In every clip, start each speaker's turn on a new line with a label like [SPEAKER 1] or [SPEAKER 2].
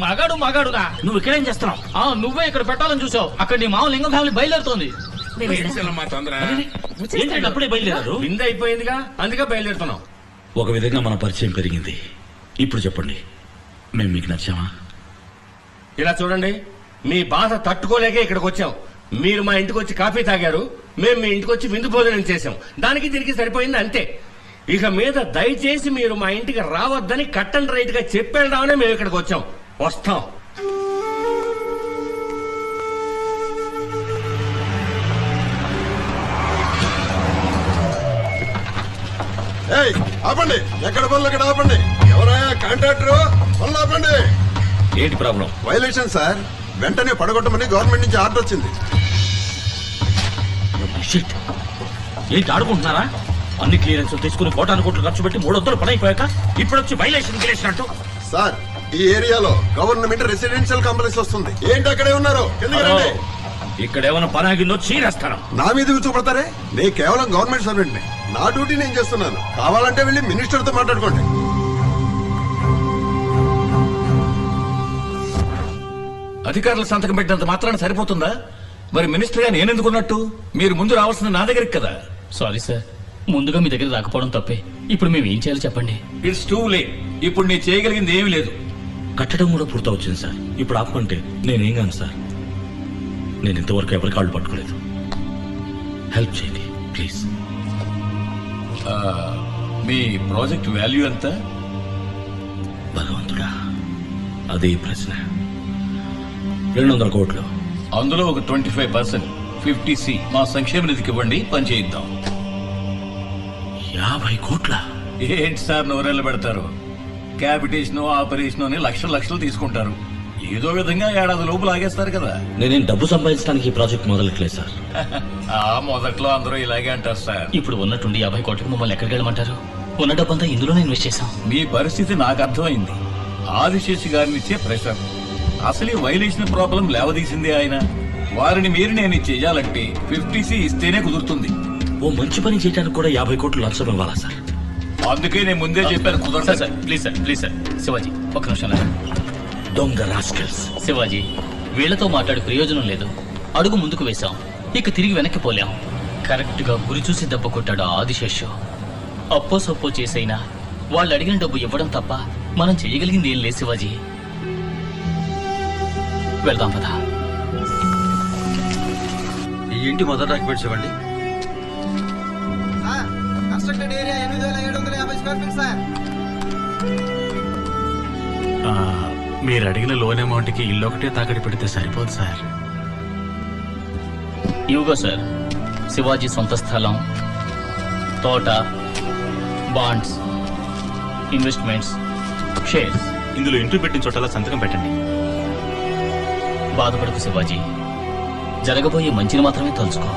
[SPEAKER 1] మగాడు మగాడురా.
[SPEAKER 2] నువ్వు ఇక్కడేం చేస్తున్నావు?
[SPEAKER 1] నువ్వే ఇక్కడ పెట్టాలని చూసావు. అక్కడ నీ మామ లింగం ఫ్యామిలీ బయలుదేరుతోంది.
[SPEAKER 2] ఏంటంటే అప్పుడే బయలుదేరారు?
[SPEAKER 3] విందు అయిపోయిందిగా, అందుకే బయలుదేరుతున్నాం.
[SPEAKER 2] ఒక విధంగా మన పరిచయం పెరిగింది. ఇప్పుడు చెప్పండి, మేము మీకు నచ్చామా?
[SPEAKER 3] ఇలా చూడండి, మీ బాధ తట్టుకోలేకే ఇక్కడికి వచ్చాం. మీరు మా ఇంటికి వచ్చి కాఫీ తాగారు, మేము మీ ఇంటికి వచ్చి విందు భోజనం చేశాం. దానికి దీనికి సరిపోయింది అంతే. ఇక మీద దయచేసి మీరు మా ఇంటికి రావద్దని కట్ అండ్ రైట్ గా చెప్పేద్దామని మేము ఇక్కడికి వచ్చాం. వస్తాం.
[SPEAKER 4] ఆపండి, ఎక్కడ పనులు అక్కడ ఆపండి. ఎవరైనా కాంట్రాక్టర్ పనులు ఆపండి.
[SPEAKER 2] ఏంటి ప్రాబ్లం?
[SPEAKER 4] వైలేషన్ సార్, వెంటనే పడగొట్టమని గవర్నమెంట్ నుంచి ఆర్డర్ వచ్చింది.
[SPEAKER 2] ఏంటి ఆడుకుంటున్నారా? అన్ని క్లియరెన్స్ తీసుకుని కోటాను కోట్లు ఖర్చు పెట్టి 300 పని అయిపోయాక ఇప్పుడు వచ్చి వైలేషన్ గెలిచినట్టు.
[SPEAKER 4] సార్, ఈ ఏరియాలో గవర్నమెంట్ రెసిడెన్షియల్ కాంప్లెక్స్ వస్తుంది. ఏంటి అక్కడే ఉన్నారు?
[SPEAKER 2] ఇక్కడ ఏమైనా పని ఆగిందో చీరేస్తాను.
[SPEAKER 4] నా మీద కూర్చోపడతారే? నేను కేవలం గవర్నమెంట్ సర్వెంట్ ని. నా డ్యూటీ నేను చేస్తున్నాను. కావాలంటే వెళ్ళి మినిస్టర్ తో మాట్లాడుకోండి.
[SPEAKER 5] అధికారులు సంతకం పెట్టినంత మాత్రాన సరిపోతుందా? మరి మినిస్టర్ గా నేనెందుకున్నట్టు? మీరు ముందు రావాల్సింది నా దగ్గరికి కదా.
[SPEAKER 1] సారీ సార్, ముందుగా మీ దగ్గర రాకపోవడం తప్పే. ఇప్పుడు మేము ఏం చేయాలో చెప్పండి.
[SPEAKER 5] It's too late. ఇప్పుడు నేను చేయగలిగింది ఏమీ లేదు.
[SPEAKER 2] కట్టడం కూడా పూర్తవుతుంది సార్. ఇప్పుడు ఆపమంటే నేనేం కాను సార్. నేను ఇంతవరకు ఎవరి కాళ్ళు పట్టుకోలేదు. హెల్ప్ చేయండి ప్లీజ్.
[SPEAKER 5] మీ ప్రాజెక్ట్ వాల్యూ ఎంత?
[SPEAKER 2] భగవంతుడా, అదే ప్రశ్న. 200 కోట్లు.
[SPEAKER 5] అందులో ఒక 25% 50C మా సంక్షేమ నిధికి ఇవ్వండి, పని చేయిద్దాం.
[SPEAKER 2] 50 కోట్ల?
[SPEAKER 5] ఏంటి సార్ నోరెళ్ళ పెడతారు? క్యాపిటేషన్ ఆపరేషన్ అని లక్షలు తీసుకుంటారు. ఏదో విధంగా ఏడాది లోపు లాగేస్తారు కదా.
[SPEAKER 2] నేనేం డబ్బు సంపాదించడానికి ఈ ప్రాజెక్ట్ మొదలెట్లేదు సార్.
[SPEAKER 5] మొదట్లో అందరూ ఇలాగే అంటారు సార్.
[SPEAKER 1] ఇప్పుడు ఉన్నట్టుండి 50 కోట్లకు మమ్మల్ని ఎక్కడికి వెళ్ళమంటారు? ఉన్న డబ్బంతా ఇందులోనే ఇన్వెస్ట్ చేశాం.
[SPEAKER 5] మీ పరిస్థితి నాకు అర్థమైంది. ఆదిశేషి గారిని ఇచ్చే ప్రెషర్, అసలు ఈ వైలేషన్ ప్రాబ్లం లేవదీసింది ఆయన. వారిని మీరు నేను చెయ్యాలంటే 50C ఇస్తేనే కుదురుతుంది.
[SPEAKER 2] ఓ మంచి పని చేయడానికి కూడా 50 కోట్లు లంచం ఇవ్వాలా సార్?
[SPEAKER 5] అందుకే నేను ముందే చెప్పాను కుదరదు
[SPEAKER 1] సార్. Please sir. శివాజీ ఒక నిమిషం.
[SPEAKER 2] దొంగ రాస్కల్స్.
[SPEAKER 1] శివాజీ, వీళ్లతో మాట్లాడి ప్రయోజనం లేదు. అడుగు ముందుకు వేశాం, ఇక తిరిగి వెనక్కి పోలేం. కరెక్ట్ గా గురి చూసి దెబ్బ కొట్టాడు ఆదిశేషు. అప్పో సొప్పో చేసైనా వాళ్ళు అడిగిన డబ్బు ఇవ్వడం తప్ప మనం చేయగలిగింది ఏం లేదు శివాజీ. వెళ్దాం పదా.
[SPEAKER 6] ఈ ఇంటి మొదటి డాక్యుమెంట్స్ ఇవ్వండి.
[SPEAKER 7] Constructed area 8750 square feet sir.
[SPEAKER 8] మీరు అడిగిన లోన్ అమౌంట్ కి ఇల్లు ఒకటే తాకడి పెడితే సరిపోదు సార్.
[SPEAKER 1] ఇవిగో సార్, శివాజీ సొంత స్థలం, తోట, బాండ్స్, ఇన్వెస్ట్మెంట్స్, షేర్స్.
[SPEAKER 8] ఇందులో ఇంటూ పెట్టిన చోటలా సంతకం పెట్టండి.
[SPEAKER 1] బాధపడకు శివాజీ, జరగబోయే మంచిని మాత్రమే తలుచుకో.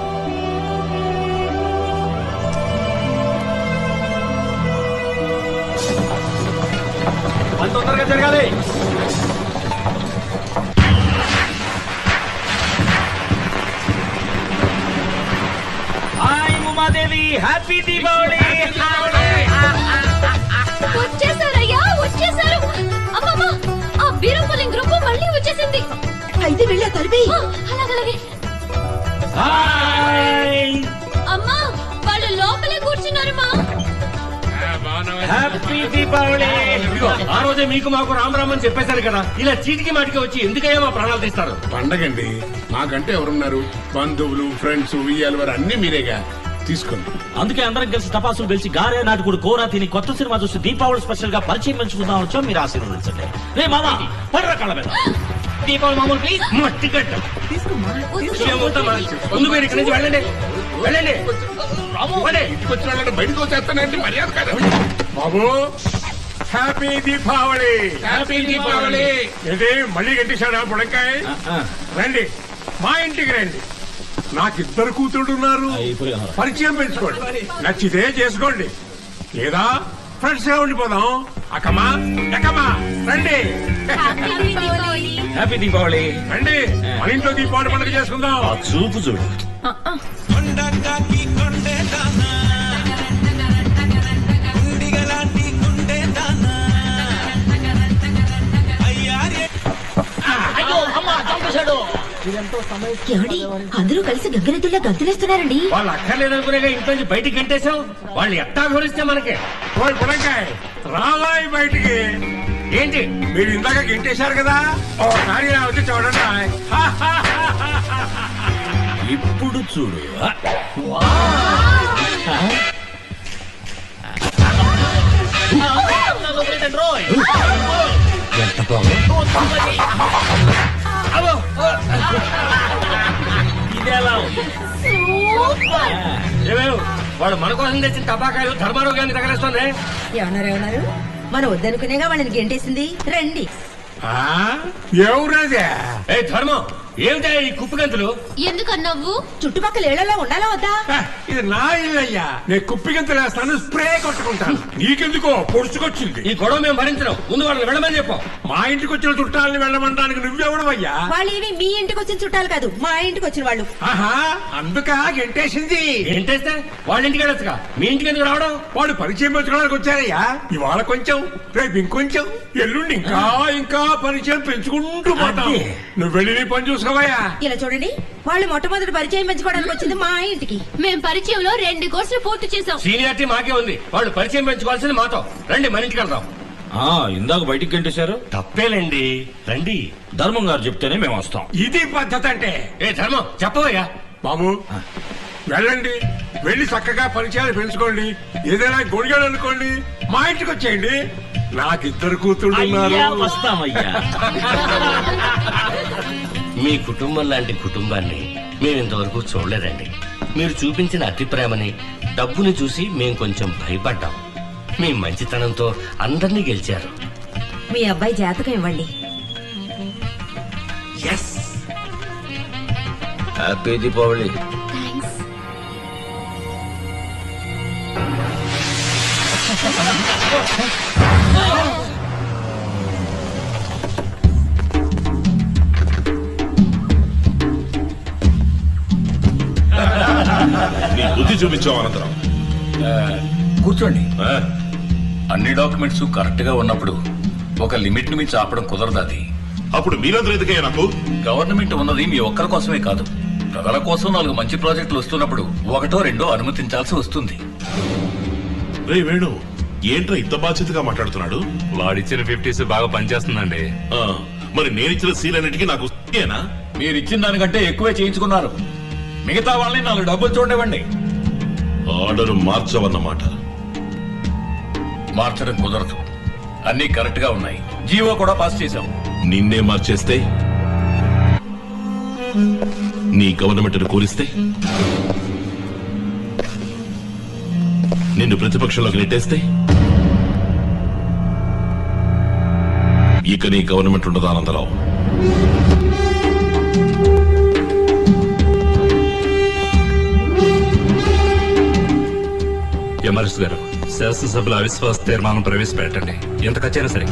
[SPEAKER 3] తొందరగా జరగాలి.
[SPEAKER 2] Hi Umadevi, happy Deepavali.
[SPEAKER 9] వచ్చేసారయ్యా, వచ్చేసారు. అమ్మమ్మ, ఆ బీరంపల్లి గ్రూప్ మళ్ళీ వచ్చేసింది. అయితే వెళ్ళా తలిపి. అలాగే. అమ్మా, వాళ్ళు లోపలే కూర్చున్నారమ్మా.
[SPEAKER 2] హ్యాపీ దీపావళి.
[SPEAKER 3] ఆ రోజే మీకు మాకు రామ్ అని చెప్పేశారు కదా. ఇలా చీటికి మాటికి వచ్చి ఎందుకయ్యా మా ప్రాణాలు తీస్తారు?
[SPEAKER 10] పండగండి, మాకంటే ఎవరున్నారు? బంధువులు, ఫ్రెండ్స్, ఉయ్యాలు వారు అన్ని మీరేగా. తీసుకోండి.
[SPEAKER 2] అందుకే అందరం కలిసి టపాసులు కలిసి గారే నాటుకుడు కూర తిని కొత్త సినిమా చూసి దీపావళి స్పెషల్ గా పరిచయం పెంచుకుందాం వచ్చాం. మీరు ఆశీర్వదించండి. రే మామా, పడరా కాళ్ళ మీద.
[SPEAKER 1] దీపావళి మామూలు ప్లీజ్.
[SPEAKER 3] మట్టి కట్ట ముందు మీరు ఇక్కడి నుంచి వెళ్ళండి.
[SPEAKER 10] ఇంటికి వచ్చిన వాళ్ళని బయటకు వచ్చేస్తానంటే మర్యాద కదా బాబు. హ్యాపీ దీపావళి. హ్యాపీ దీపావళి. ఏంటి మళ్ళీ గట్టించాడా బుడంకాయ? రండి, మా ఇంటికి రండి. నాకిద్దరు కూతుళ్ళు ఉన్నారు. పరిచయం పెంచుకోండి, నచ్చితే చేసుకోండి, లేదా ఫ్రెండ్స్ గా ఉండిపోదాం. అక్కమ్మా ఎక్కమ్మా రండి.
[SPEAKER 2] హ్యాపీ దీపావళి.
[SPEAKER 10] రండి, మన ఇంట్లో దీపావళి పండుగ చేసుకుందాం.
[SPEAKER 2] చూపు చూడు.
[SPEAKER 7] గుండె దానా
[SPEAKER 9] ఏమండి అందరూ కలిసి గంగిరెద్దుల్లా గంతులేస్తున్నారండి.
[SPEAKER 3] వాళ్ళు అక్కర్లేదనుకునేగా ఇంట్లో నుంచి బయటికి గంటేశాం. వాళ్ళు ఎట్టా వివరిస్తే మనకి
[SPEAKER 10] ఓయ్ బుడంకాయ రావాయి బయటికి.
[SPEAKER 3] ఏంటి?
[SPEAKER 10] మీరు ఇందాక గింటేశారు కదా, ఒకసారి ఇలా వచ్చి చూడండి.
[SPEAKER 2] ఇప్పుడు చూడు. ఎంత బాగు. ఇదేలా ఉంది?
[SPEAKER 3] ఏమేవ్, వాడు మన కోసం తెచ్చిన టపాకాయలు ధర్మారోగ్యాన్ని తగలేస్తుంది.
[SPEAKER 9] ఏమన్నారు మనం వద్దనుకునేగా వాళ్ళని గెంటేసింది. రండి.
[SPEAKER 10] ఎవరదే?
[SPEAKER 3] ఏ ధర్మం, ఏమిటా ఈ కుప్పు గంతులు?
[SPEAKER 9] ఎందుకన్నావు? చుట్టుపక్కల ఏళ్లలో ఉండాలా వద్దా?
[SPEAKER 10] ఇది నా ఇల్లయ్యా, నేను కుప్పిగంతులు వేస్తాను, స్ప్రే కొట్టుకుంటాను. నీకెందుకో పొడుచుకొచ్చింది.
[SPEAKER 3] ఈ గొడవ మేము భరించడం. ముందు వాళ్ళని వెళ్ళమని చెప్పు.
[SPEAKER 10] మా ఇంటికి వచ్చిన చుట్టాలని వెళ్ళమంటానికి నువ్వెవడవయ్యా?
[SPEAKER 9] వాళ్ళేవి మీ ఇంటికి వచ్చిన చుట్టాలు కాదు, మా ఇంటికి వచ్చిన వాళ్ళు.
[SPEAKER 10] ఆహా, అందుక గెంటేసింది.
[SPEAKER 3] ఏంటేస్తే వాళ్ళ ఇంటికి వెళ్ళొచ్చుగా, మీ ఇంటికి ఎందుకు రావడం?
[SPEAKER 10] వాడు పరిచయం పెంచుకోవడానికి వచ్చారయ్యా. ఇవాళ కొంచెం, రేపు ఇంకొంచెం, ఎల్లుండి ఇంకా ఇంకా పరిచయం పెంచుకుంటూ పోతాం. నువ్వు వెళ్ళి నీ పని చూసుకోవయ్యా.
[SPEAKER 9] ఇలా చూడండి, వాళ్ళు మొట్టమొదటి పరిచయం పెంచుకోవడానికి వచ్చింది మా ఇంటికి. మేము పరిచయంలో 2 కోర్సులు పూర్తి చేసాం.
[SPEAKER 3] సీనియారిటీ మాకే ఉంది, వాళ్ళు పరిచయం పెంచుకోవాల్సింది మాతో. రండి మన ఇంటికి వెళ్దాం.
[SPEAKER 2] ఇందాక బయటికి గంటేశారు.
[SPEAKER 3] తప్పేలేండి, రండి.
[SPEAKER 2] ధర్మం గారు చెప్తేనే మేము వస్తాం.
[SPEAKER 10] ఇది పద్ధతి అంటే.
[SPEAKER 3] ఏ ధర్మం, చెప్పవయ్యా.
[SPEAKER 10] బాబు వెళ్ళండి, వెళ్ళి చక్కగా పరిచయాలు పెంచుకోండి. ఏదైనా గొడిగాడు అనుకోండి, మా ఇంటికి వచ్చేయండి. నాకిద్దరు కూతుళ్ళు ఉన్నారు.
[SPEAKER 2] వస్తామయ్యా.
[SPEAKER 3] మీ కుటుంబం లాంటి కుటుంబాన్ని మేము ఇంతవరకు చూడలేదండి. మీరు చూపించిన అతి ప్రేమని, డబ్బుని చూసి మేము కొంచెం భయపడ్డాం. మీ మంచితనంతో అందరినీ గెలిచారు.
[SPEAKER 9] మీ అబ్బాయి జాతకం ఇవ్వండి.
[SPEAKER 2] హ్యాపీ దీపావళి.
[SPEAKER 11] నీ బుద్ధి చూపించావు అనంతరం.
[SPEAKER 5] కూర్చోండి. అన్ని డాక్యుమెంట్స్ కరెక్ట్ గా ఉన్నప్పుడు ఒక లిమిట్ ని మించి ఆపడం కుదరదు. అది
[SPEAKER 11] అప్పుడు మీరందరూ ఎందుకయ్యా నాకు?
[SPEAKER 5] గవర్నమెంట్ ఉన్నది మీ ఒక్కరి కోసమే కాదు, ప్రజల కోసం 4 మంచి ప్రాజెక్టులు వస్తున్నప్పుడు 1, 2 అనుమతించాల్సి వస్తుంది.
[SPEAKER 11] రే వేణు, ఏంట్రా ఇంత బాధ్యతగా మాట్లాడుతున్నాడు?
[SPEAKER 8] వాడిచ్చిన 50s బాగా పనిచేస్తుందండి.
[SPEAKER 11] మరి నేనిచ్చిన సీలన్నిటికీ నాకు ఏనా?
[SPEAKER 5] మీరు ఇచ్చిన దానికంటే ఎక్కువే చేయించుకున్నారు. మిగతా వాళ్ళని 4 డబ్బులు చూడనివ్వండి.
[SPEAKER 11] ఆర్డర్ మార్చవన్నమాట.
[SPEAKER 5] మార్చడం కుదరదు, అన్ని కరెక్ట్ గా ఉన్నాయి. జీవో కూడా పాస్ చేశాం.
[SPEAKER 11] నిన్నే మార్చేస్తే, నీ గవర్నమెంట్ కూలిస్తే, నిన్ను ప్రతిపక్షంలోకి నెట్టేస్తే, ఇక నీ గవర్నమెంట్ ఉండదా అనంతరావు?
[SPEAKER 8] ఎంఆర్ఎస్ గారు, శాసనసభలో అవిశ్వాస తీర్మానం ప్రవేశపెట్టండి. ఎంత ఖర్చైనా సరే.